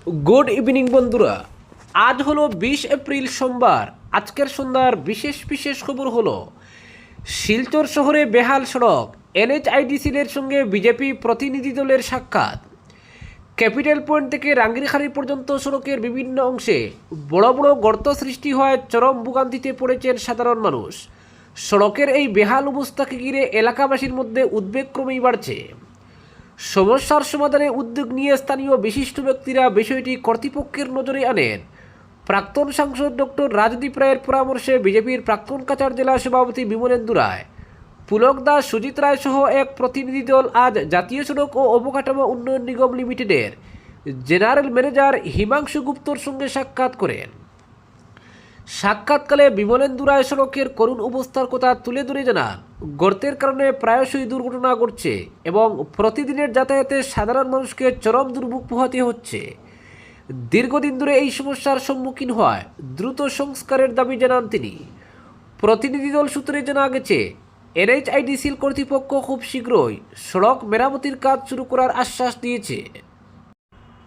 Good evening বন্ধুরা। আজ হলো 20 এপ্রিল সোমবার। আজকের সন্ধ্যার বিশেষ বিশেষ খবর হলো শিলচর শহরে বেহাল সড়ক, এনএইচআইডিসির সঙ্গে বিজেপি প্রতিনিধি দলের সাক্ষাৎ, ক্যাপিটাল পয়েন্ট থেকে রাঙ্গিরখাড়ি পর্যন্ত সড়কের বিভিন্ন অংশে বড় বড় গর্ত সৃষ্টি হয়, চরম ভোগান্তিতে পড়েছেন সাধারণ মানুষ। সড়কের এই বেহাল অবস্থাকে ঘিরে এলাকাবাসীর মধ্যে উদ্বেগ ক্রমেই বাড়ছে। সমস্যার সমাধানে উদ্যোগ নিয়ে স্থানীয় বিশিষ্ট ব্যক্তিরা বিষয়টি কর্তৃপক্ষের নজরে আনেন। প্রাক্তন সাংসদ ডক্টর রাজদীপ রায়ের পরামর্শে বিজেপির প্রাক্তন কাছাড় জেলা সভাপতি বিমলেন্দু রায়, পুলক দাস, সুজিত রায় সহ এক প্রতিনিধি দল আজ জাতীয় সড়ক ও অবকাঠামো উন্নয়ন নিগম লিমিটেডের জেনারেল ম্যানেজার হিমাংশু গুপ্তর সঙ্গে সাক্ষাৎ করেন। সাক্ষাৎকালে বিমলেন্দু রায় সড়কের করুণ অবস্থার কথা তুলে ধরে জানান, গর্তের কারণে প্রায়শই দুর্ঘটনা ঘটছে এবং প্রতিদিনের যাতায়াতে সাধারণ মানুষকে চরম দুর্ভোগ পোহাতে হচ্ছে। দীর্ঘদিন ধরে এই সমস্যার সম্মুখীন হওয়ায় দ্রুত সংস্কারের দাবি জানান তিনি। প্রতিনিধি দল সূত্রে জানা গেছে, এনএইচআইডিসির কর্তৃপক্ষ খুব শীঘ্রই সড়ক মেরামতির কাজ শুরু করার আশ্বাস দিয়েছে।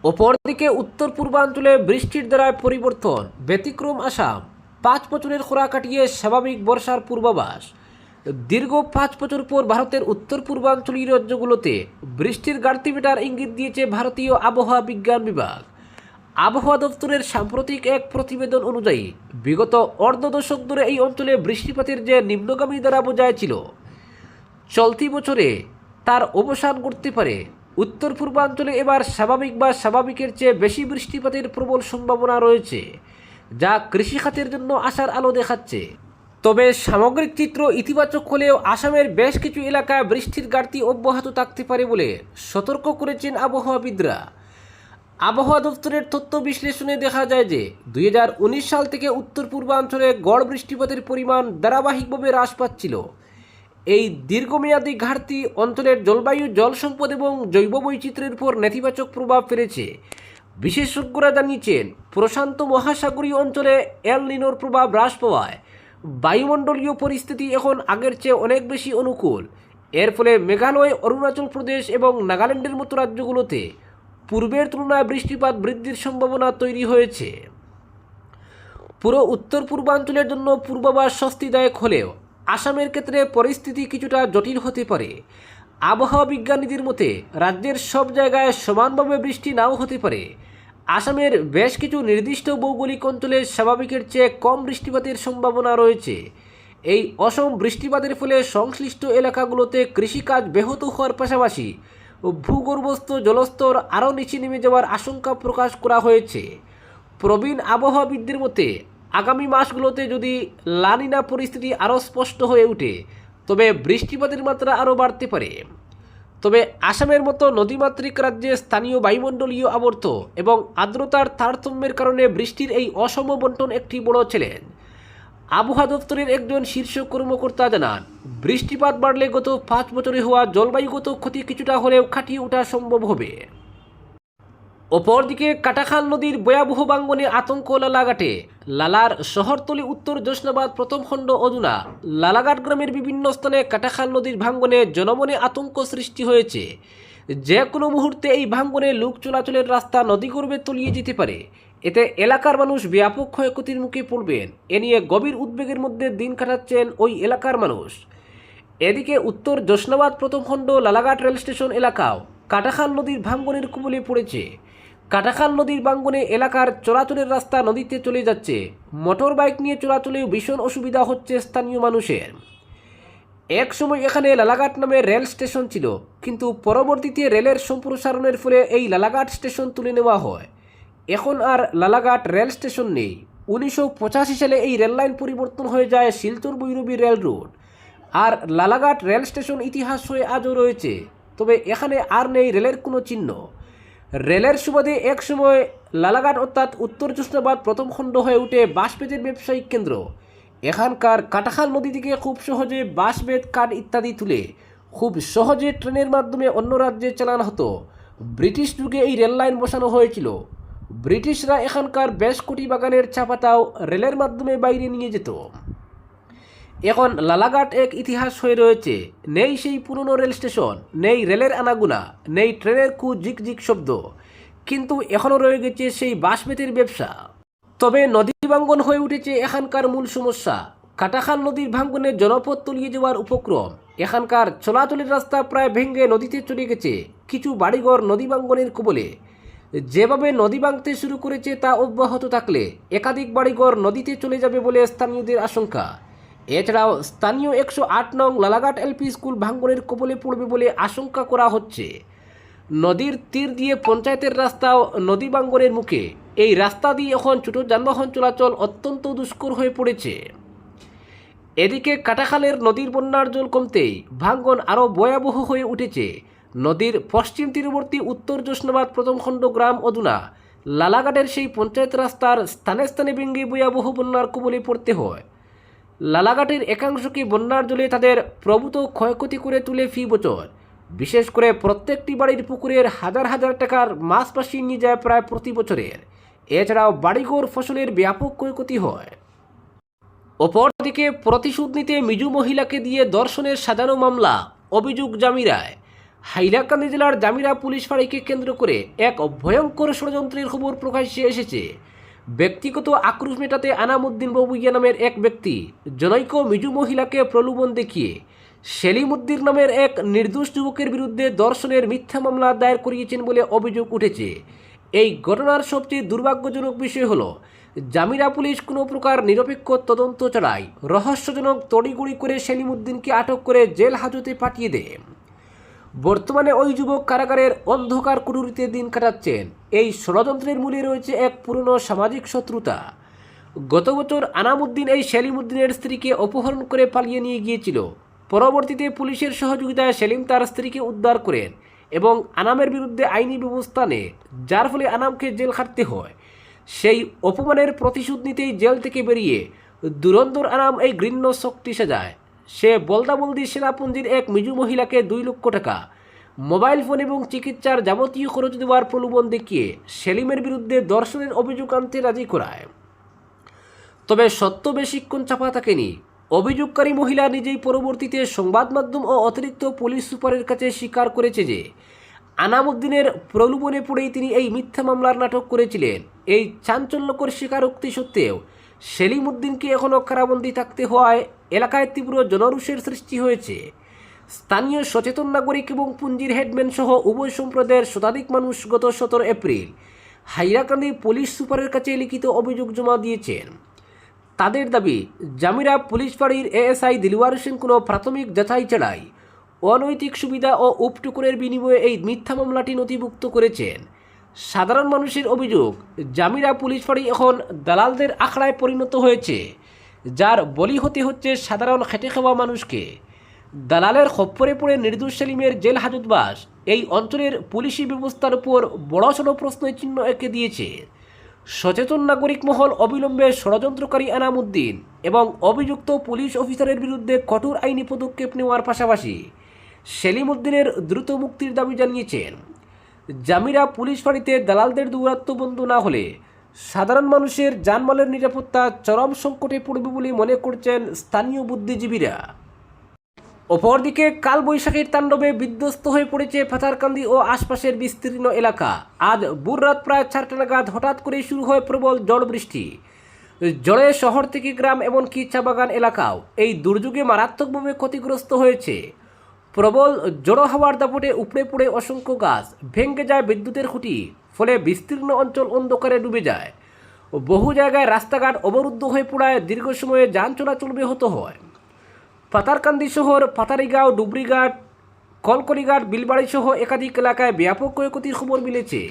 অপরদিকে উত্তর পূর্বাঞ্চলে বৃষ্টির ধারায় পরিবর্তন, ব্যতিক্রম আসাম। 5 বছরের খরা কাটিয়ে স্বাভাবিক বর্ষার পূর্বাভাস। দীর্ঘ 5 বছর পর ভারতের উত্তর পূর্বাঞ্চলীয় রাজ্যগুলোতে বৃষ্টির ঘাটতি মেটার ইঙ্গিত দিয়েছে ভারতীয় আবহাওয়া বিজ্ঞান বিভাগ। আবহাওয়া দপ্তরের সাম্প্রতিক এক প্রতিবেদন অনুযায়ী বিগত অর্ধ দশক ধরে এই অঞ্চলে বৃষ্টিপাতের যে নিম্নগামী ধারা বজায় ছিল, চলতি বছরে তার অবসান ঘটতে পারে। উত্তর পূর্বাঞ্চলে এবার স্বাভাবিক বা স্বাভাবিকের চেয়ে বেশি বৃষ্টিপাতের প্রবল সম্ভাবনা রয়েছে, যা কৃষিখাতের জন্য আশার আলো দেখাচ্ছে। তবে সামগ্রিক চিত্র ইতিবাচক হলেও আসামের বেশ কিছু এলাকায় বৃষ্টির ঘাটতি অব্যাহত থাকতে পারে বলে সতর্ক করেছেন আবহাওয়াবিদরা। আবহাওয়া দপ্তরের তথ্য বিশ্লেষণে দেখা যায় যে 2019 সাল থেকে উত্তর পূর্বাঞ্চলে গড় বৃষ্টিপাতের পরিমাণ ধারাবাহিকভাবে হ্রাস পাচ্ছিল। এই দীর্ঘমেয়াদী ঘাটতি অঞ্চলের জলবায়ু, জল সম্পদ এবং জৈব বৈচিত্র্যের উপর নেতিবাচক প্রভাব ফেলেছে। বিশেষজ্ঞরা জানিয়েছেন, প্রশান্ত মহাসাগরীয় অঞ্চলে এল নিনোর প্রভাব হ্রাস পাওয়ায় বায়ুমণ্ডলীয় পরিস্থিতি এখন আগের চেয়ে অনেক বেশি অনুকূল। এর ফলে মেঘালয়, অরুণাচল প্রদেশ এবং নাগাল্যান্ডের মতো রাজ্যগুলোতে পূর্বের তুলনায় বৃষ্টিপাত বৃদ্ধির সম্ভাবনা তৈরি হয়েছে। পুরো উত্তর পূর্বাঞ্চলের জন্য পূর্বাভাস স্বস্তিদায়ক হলেও আসামের ক্ষেত্রে পরিস্থিতি কিছুটা জটিল হতে পারে। আবহাওয়া বিজ্ঞানীদের মতে রাজ্যের সব জায়গায় সমানভাবে বৃষ্টি নাও হতে পারে। আসামের বেশ কিছু নির্দিষ্ট ভৌগোলিক অঞ্চলে স্বাভাবিকের চেয়ে কম বৃষ্টিপাতের সম্ভাবনা রয়েছে। এই অসম বৃষ্টিপাতের ফলে সংশ্লিষ্ট এলাকাগুলোতে কৃষিকাজ ব্যাহত হওয়ার পাশাপাশি ভূগর্ভস্থ জলস্তর আরও নিচে নেমে যাওয়ার আশঙ্কা প্রকাশ করা হয়েছে। প্রবীণ আবহাওয়াবিদদের মতে আগামী মাসগুলোতে যদি লানিনা পরিস্থিতি আরও স্পষ্ট হয়ে ওঠে, তবে বৃষ্টিপাতের মাত্রা আরও বাড়তে পারে। তবে আসামের মতো নদীমাতৃক রাজ্যে স্থানীয় বায়ুমণ্ডলীয় আবর্ত এবং আর্দ্রতার তারতম্যের কারণে বৃষ্টির এই অসম বণ্টন একটি বড় চ্যালেঞ্জ। আবহাওয়া দপ্তরের একজন শীর্ষ কর্মকর্তা জানান, বৃষ্টিপাত বাড়লে গত 5 বছরে হওয়া জলবায়ুগত ক্ষতি কিছুটা হলেও কাটিয়ে ওঠা সম্ভব হবে। অপরদিকে কাটাখাল নদীর ভয়াবহ ভাঙ্গনে আতঙ্ক লালাঘাটে। লালার শহরতলি উত্তর জোসনাবাদ প্রথম খণ্ড অধুনা লালাঘাট গ্রামের বিভিন্ন স্থানে কাটাখাল নদীর ভাঙ্গনে জনমনে আতঙ্ক সৃষ্টি হয়েছে। যে কোনো মুহূর্তে এই ভাঙ্গনে লোক চলাচলের রাস্তা নদীগর্ভে তলিয়ে যেতে পারে। এতে এলাকার মানুষ ব্যাপক ক্ষয়ক্ষতির মুখে পড়বেন। এ নিয়ে গভীর উদ্বেগের মধ্যে দিন কাটাচ্ছেন ওই এলাকার মানুষ। এদিকে উত্তর জোসনাবাদ প্রথম খণ্ড লালাঘাট রেল স্টেশন এলাকাও কাটাখাল নদীর ভাঙ্গনের কবলে পড়েছে। কাটাখাল নদীর ভাঙ্গনে এলাকার চলাচলের রাস্তা নদীতে চলে যাচ্ছে। মোটর বাইক নিয়ে চলাচলেও ভীষণ অসুবিধা হচ্ছে স্থানীয় মানুষের। এক সময় এখানে লালাঘাট নামে রেল স্টেশন ছিল, কিন্তু পরবর্তীতে রেলের সম্প্রসারণের ফলে এই লালাঘাট স্টেশন তুলে নেওয়া হয়। এখন আর লালাঘাট রেল স্টেশন নেই। 1985 সালে এই রেললাইন পরিবর্তন হয়ে যায় শিলচর ভৈরবী রেল রুট। আর লালাঘাট রেল স্টেশন ইতিহাস হয়ে আজও রয়েছে, তবে এখানে আর নেই রেলের কোনো চিহ্ন। রেলের সুবাদে এক সময় লালাঘাট অর্থাৎ উত্তর জোসনাবাদ প্রথম খণ্ড হয়ে উঠে বাঁশবেতের ব্যবসায়িক কেন্দ্র। এখানকার কাটাখাল নদী থেকে খুব সহজে বাঁশবেত, কাঠ ইত্যাদি তুলে খুব সহজে ট্রেনের মাধ্যমে অন্য রাজ্যে চালানো হতো। ব্রিটিশ যুগে এই রেল লাইন বসানো হয়েছিল। ব্রিটিশরা এখানকার বেশ কোটি বাগানের চা পাতাও রেলের মাধ্যমে বাইরে নিয়ে যেত। এখন লালাঘাট এক ইতিহাস হয়ে রয়েছে। নেই সেই পুরনো রেল স্টেশন, নেই রেলের আনাগোনা, নেই ট্রেনের ঝিকঝিক শব্দ। কিন্তু এখনও রয়ে গেছে সেই বাঁশ বেতের ব্যবসা। তবে নদী ভাঙ্গন হয়ে উঠেছে এখানকার মূল সমস্যা। কাটাখাল নদীর ভাঙ্গনে জনপদ তলিয়ে যাওয়ার উপক্রম। এখানকার চলাচলের রাস্তা প্রায় ভেঙে নদীতে চলে গেছে। কিছু বাড়িঘর নদী ভাঙ্গনের কবলে। যেভাবে নদী ভাঙতে শুরু করেছে তা অব্যাহত থাকলে একাধিক বাড়িঘর নদীতে চলে যাবে বলে স্থানীয়দের আশঙ্কা। এছাড়াও স্থানীয় 108 নং লালাঘাট এলপি স্কুল ভাঙ্গনের কবলে পড়বে বলে আশঙ্কা করা হচ্ছে। নদীর তীর দিয়ে পঞ্চায়েতের রাস্তাও নদী ভাঙ্গনের মুখে। এই রাস্তা দিয়ে এখন ছোট যানবাহন চলাচল অত্যন্ত দুষ্কর হয়ে পড়েছে। এদিকে কাটাখালের নদীর বন্যার জল কমতেই ভাঙ্গন আরও ভয়াবহ হয়ে উঠেছে। নদীর পশ্চিম তীরবর্তী উত্তর জোসনাবাদ প্রথম খণ্ড গ্রাম অধুনা লালাঘাটের সেই পঞ্চায়েত রাস্তার স্থানে স্থানে ভেঙে ভয়াবহ বন্যার কবলে পড়তে হয়। লালাঘাটের একাংশকে বন্যার জলে তাদের প্রভূত ক্ষয়ক্ষতি করে তুলে ফি বছর। বিশেষ করে প্রত্যেকটি বাড়ির পুকুরের হাজার হাজার টাকার মাছ ভাসিয়ে নিয়ে যায় প্রায় প্রতি বছরের। এছাড়াও বাড়িঘর ফসলের ব্যাপক ক্ষয়ক্ষতি হয়। অপরদিকে প্রতিশোধ নিতে মিজু মহিলাকে দিয়ে ধর্ষণের সাজানো মামলা, অভিযোগ জামিরায়। হাইলাকান্দি জেলার জামিরা পুলিশ ফাঁড়িকে কেন্দ্র করে এক ভয়ঙ্কর ষড়যন্ত্রের খবর প্রকাশ্যে এসেছে। ব্যক্তিগত আক্রোশ মেটাতে আনামুদ্দিন ববুইয়া নামের এক ব্যক্তি জনৈক মিজু মহিলাকে প্রলোভন দেখিয়ে সেলিম উদ্দিন নামের এক নির্দোষ যুবকের বিরুদ্ধে ধর্ষণের মিথ্যা মামলা দায়ের করিয়েছেন বলে অভিযোগ উঠেছে। এই ঘটনার সবচেয়ে দুর্ভাগ্যজনক বিষয় হলো জামিরা পুলিশ কোনো প্রকার নিরপেক্ষ তদন্ত ছাড়াই রহস্যজনক তড়িঘড়ি করে সেলিম উদ্দিনকে আটক করে জেল হাজতে পাঠিয়ে দেয়। বর্তমানে ওই যুবক কারাগারের অন্ধকার কুঠুরিতে দিন কাটাচ্ছেন। এই ষড়যন্ত্রের মূলে রয়েছে এক পুরনো সামাজিক শত্রুতা। গত বছর আনামুদ্দিন এই সেলিম উদ্দিনের স্ত্রীকে অপহরণ করে পালিয়ে নিয়ে গিয়েছিল। পরবর্তীতে পুলিশের সহযোগিতায় সেলিম তার স্ত্রীকে উদ্ধার করেন এবং আনামের বিরুদ্ধে আইনি ব্যবস্থা নেন, যার ফলে আনামকে জেল খাটতে হয়। সেই অপমানের প্রতিশোধ নিতেই জেল থেকে বেরিয়ে দুরন্তর আনাম এই ঘৃণ্য শক্তি সাজায়। সে বলদাবলদি সেনাপুঞ্জির এক মিজু মহিলাকে 2 লক্ষ টাকা, মোবাইল ফোন এবং চিকিৎসার যাবতীয় খরচ দেওয়ার প্রলোভন দেখিয়ে সেলিমের বিরুদ্ধে ধর্ষণের অভিযোগ আনতে রাজি করায়। তবে সত্য বেশিক্ষণ চাপা থাকেনি। অভিযোগকারী মহিলা নিজেই পরবর্তীতে সংবাদ মাধ্যম ও অতিরিক্ত পুলিশ সুপারের কাছে স্বীকার করেছে যে আনামুদ্দিনের প্রলোভনে পড়েই তিনি এই মিথ্যা মামলার নাটক করেছিলেন। এই চাঞ্চল্যকর স্বীকারোক্তি সত্ত্বেও সেলিম উদ্দিনকে এখনও কারাবন্দী থাকতে হওয়ায় এলাকায় তীব্র জনরোষের সৃষ্টি হয়েছে। স্থানীয় সচেতন নাগরিক এবং পুঞ্জির হেডম্যান সহ উভয় সম্প্রদায়ের শতাধিক মানুষ গত 17 এপ্রিল হাইলাকান্দি পুলিশ সুপারের কাছে লিখিত অভিযোগ জমা দিয়েছেন। তাদের দাবি, জামিরা পুলিশ ফাঁড়ির এএসআই দিলওয়ার হোসেন কোনো প্রাথমিক যাচাই ছাড়াই অনৈতিক সুবিধা ও উপটুকুনের বিনিময়ে এই মিথ্যা মামলাটি নথিভুক্ত করেছেন। সাধারণ মানুষের অভিযোগ, জামিরা পুলিশ ফাঁড়ি এখন দালালদের আখড়ায় পরিণত হয়েছে, যার বলি হতে হচ্ছে সাধারণ খেটে খাওয়া মানুষকে। দালালের খপ্পরে পড়ে নির্দোষ সেলিমের জেল হাজতবাস এই অঞ্চলের পুলিশি ব্যবস্থার উপর বড়সড় প্রশ্নচিহ্ন এঁকে দিয়েছে। সচেতন নাগরিক মহল অবিলম্বে ষড়যন্ত্রকারী আনামুদ্দিন এবং অভিযুক্ত পুলিশ অফিসারের বিরুদ্ধে কঠোর আইনি পদক্ষেপ নেওয়ার পাশাপাশি সেলিম উদ্দিনের দ্রুত মুক্তির দাবি জানিয়েছেন। জামিরা পুলিশ ফাঁড়িতে দালালদের দৌরাত্ম্য বন্ধ না হলে সাধারণ মানুষের জানমালের নিরাপত্তা চরম সংকটে পড়বে বলে মনে করছেন স্থানীয় বুদ্ধিজীবীরা। অপরদিকে কালবৈশাখীর তাণ্ডবে বিধ্বস্ত হয়ে পড়েছে পাথারকান্দি ও আশপাশের বিস্তীর্ণ এলাকা। আজ ভোররাত প্রায় 4টা নাগাদ হঠাৎ করে শুরু হয় প্রবল ঝড় বৃষ্টি। ঝড়ে শহর থেকে গ্রাম এমনকি চা বাগান এলাকাও এই দুর্যোগে মারাত্মকভাবে ক্ষতিগ্রস্ত হয়েছে। প্রবল জড়ো হাওয়ার দাপটে উপড়ে পড়ে অসংখ্য গাছ, ভেঙে যায় বিদ্যুতের খুঁটি, ফলে বিস্তীর্ণ অঞ্চল অন্ধকারে ডুবে যায়। বহু জায়গায় রাস্তাঘাট অবরুদ্ধ হয়ে পড়ায় দীর্ঘ সময়ে যান চলাচল ব্যাহত হয়। পাথারকান্দি শহর, পাথারিগাঁও, ডুবরিঘাট, কলকরিঘাট, বিলবাড়ি সহ একাধিক এলাকায় ব্যাপক ক্ষয়ক্ষতির খবর মিলেছে।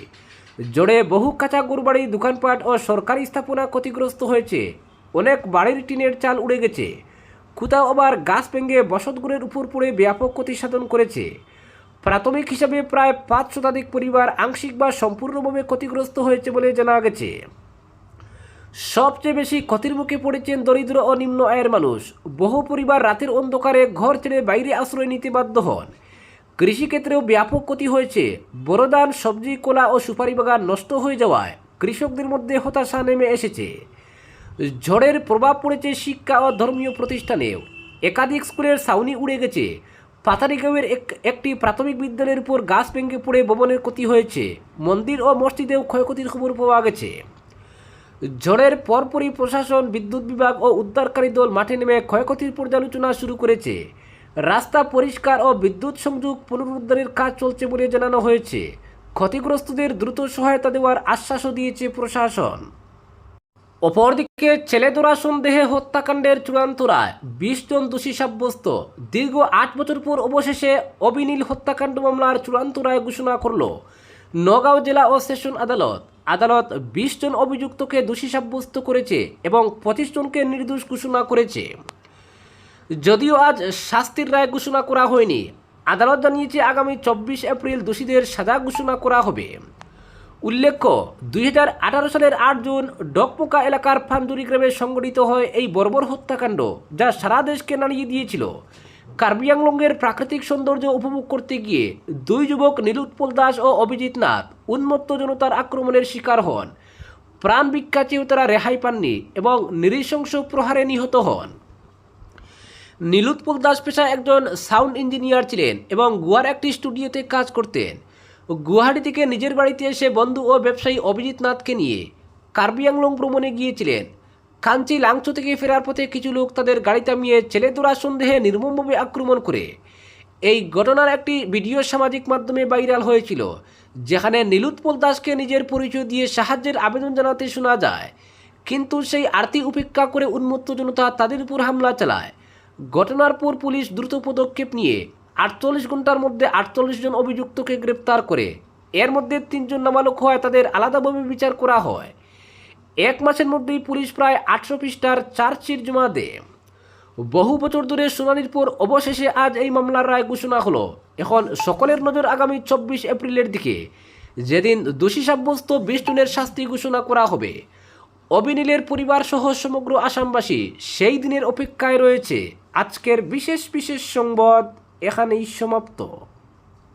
ঝড়ে বহু কাঁচা ঘরবাড়ি, দোকানপাট ও সরকারি স্থাপনা ক্ষতিগ্রস্ত হয়েছে। অনেক বাড়ির টিনের চাল উড়ে গেছে। কোথাও আবার গাছ ভেঙে বসতঘরের উপর পড়ে ব্যাপক ক্ষতি সাধন করেছে। প্রাথমিক হিসাবে প্রায় 5 শতাধিক পরিবার আংশিক বা সম্পূর্ণভাবে ক্ষতিগ্রস্ত হয়েছে বলে জানা গেছে। সবচেয়ে বেশি ক্ষতির মুখে পড়েছেন দরিদ্র ও নিম্ন আয়ের মানুষ। বহু পরিবার রাতের অন্ধকারে ঘর ছেড়ে বাইরে আশ্রয় নিতে বাধ্য হন। কৃষিক্ষেত্রেও ব্যাপক ক্ষতি হয়েছে। বড় ধান, সবজি, কলা ও সুপারি বাগান নষ্ট হয়ে যাওয়ায় কৃষকদের মধ্যে হতাশা নেমে এসেছে। ঝড়ের প্রভাব পড়েছে শিক্ষা ও ধর্মীয় প্রতিষ্ঠানেও। একাধিক স্কুলের ছাউনি উড়ে গেছে। পাতারিগাঁওয়ের একটি প্রাথমিক বিদ্যালয়ের উপর গাছ ভেঙে পড়ে ভবনের ক্ষতি হয়েছে। মন্দির ও মসজিদেও ক্ষয়ক্ষতির খবর পাওয়া গেছে। ঝড়ের পরপরই প্রশাসন, বিদ্যুৎ বিভাগ ও উদ্ধারকারী দল মাঠে নেমে ক্ষয়ক্ষতির পর্যালোচনা শুরু করেছে। রাস্তা পরিষ্কার ও বিদ্যুৎ সংযোগ পুনরুদ্ধারের কাজ চলছে বলে জানানো হয়েছে। ক্ষতিগ্রস্তদের দ্রুত সহায়তা দেওয়ার আশ্বাসও দিয়েছে প্রশাসন। অপরদিকে ছেলেধরা সন্দেহে হত্যাকাণ্ডের চূড়ান্ত রায়, 20 জন দোষী সাব্যস্ত। দীর্ঘ 8 বছর পর অবশেষে অবিনীল হত্যাকাণ্ড মামলার চূড়ান্ত রায় ঘোষণা করল নগাঁও জেলা ও সেশন আদালত। আদালত 20 জন অভিযুক্তকে দোষী সাব্যস্ত করেছে এবং 25 জনকে নির্দোষ ঘোষণা করেছে। যদিও আজ শাস্তির রায় ঘোষণা করা হয়নি, আদালত জানিয়েছে আগামী 24 এপ্রিল দোষীদের সাজা ঘোষণা করা হবে। উল্লেখ্য, 2018 সালের 8 জুন ডকপোকা এলাকার ফান্দুরি গ্রামে সংঘটিত হয় এই বর্বর হত্যাকাণ্ড, যা সারা দেশকে নাড়িয়ে দিয়েছিল। কার্বি আংলংয়ের প্রাকৃতিক সৌন্দর্য উপভোগ করতে গিয়ে 2 যুবক নীলোৎপল দাস ও অভিজিৎ নাথ উন্মত্ত জনতার আক্রমণের শিকার হন। প্রাণ ভিক্ষা চেয়েও তারা রেহাই পাননি এবং নৃশংস প্রহারে নিহত হন। নীলোৎপল দাস পেশায় একজন সাউন্ড ইঞ্জিনিয়ার ছিলেন এবং গোয়ার একটি স্টুডিওতে কাজ করতেন। গুয়াহাটি থেকে নিজের বাড়িতে এসে বন্ধু ও ব্যবসায়ী অভিজিৎ নাথকে নিয়ে কার্বি আংলং ভ্রমণে গিয়েছিলেন। কাঞ্চি লাংচো থেকে ফেরার পথে কিছু লোক তাদের গাড়ি থামিয়ে ছেলেধরা সন্দেহে নির্মমভাবে আক্রমণ করে। এই ঘটনার একটি ভিডিও সামাজিক মাধ্যমে ভাইরাল হয়েছিল, যেখানে নীলোৎপল দাসকে নিজের পরিচয় দিয়ে সাহায্যের আবেদন জানাতে শোনা যায়, কিন্তু সেই আরতি উপেক্ষা করে উন্মত্ত জনতা তাদের উপর হামলা চালায়। ঘটনার পর পুলিশ দ্রুত পদক্ষেপ নিয়ে 48 ঘন্টার মধ্যে 48 জন অভিযুক্তকে গ্রেপ্তার করে। এর মধ্যে 3 জন নাবালক হয় তাদের আলাদাভাবে বিচার করা হয়। 1 মাসের মধ্যেই পুলিশ প্রায় 800 পৃষ্ঠার চার্জশিট জমা দেয়। বহু বছর ধরে শুনানির পর অবশেষে আজ এই মামলার রায় ঘোষণা হলো। এখন সকলের নজর আগামী 24 এপ্রিলের দিকে, যেদিন দোষী সাব্যস্ত 20 জনের শাস্তি ঘোষণা করা হবে। অবিনীলের পরিবার সহ সমগ্র আসামবাসী সেই দিনের অপেক্ষায় রয়েছে। আজকের বিশেষ সংবাদ এখানেই সমাপ্ত।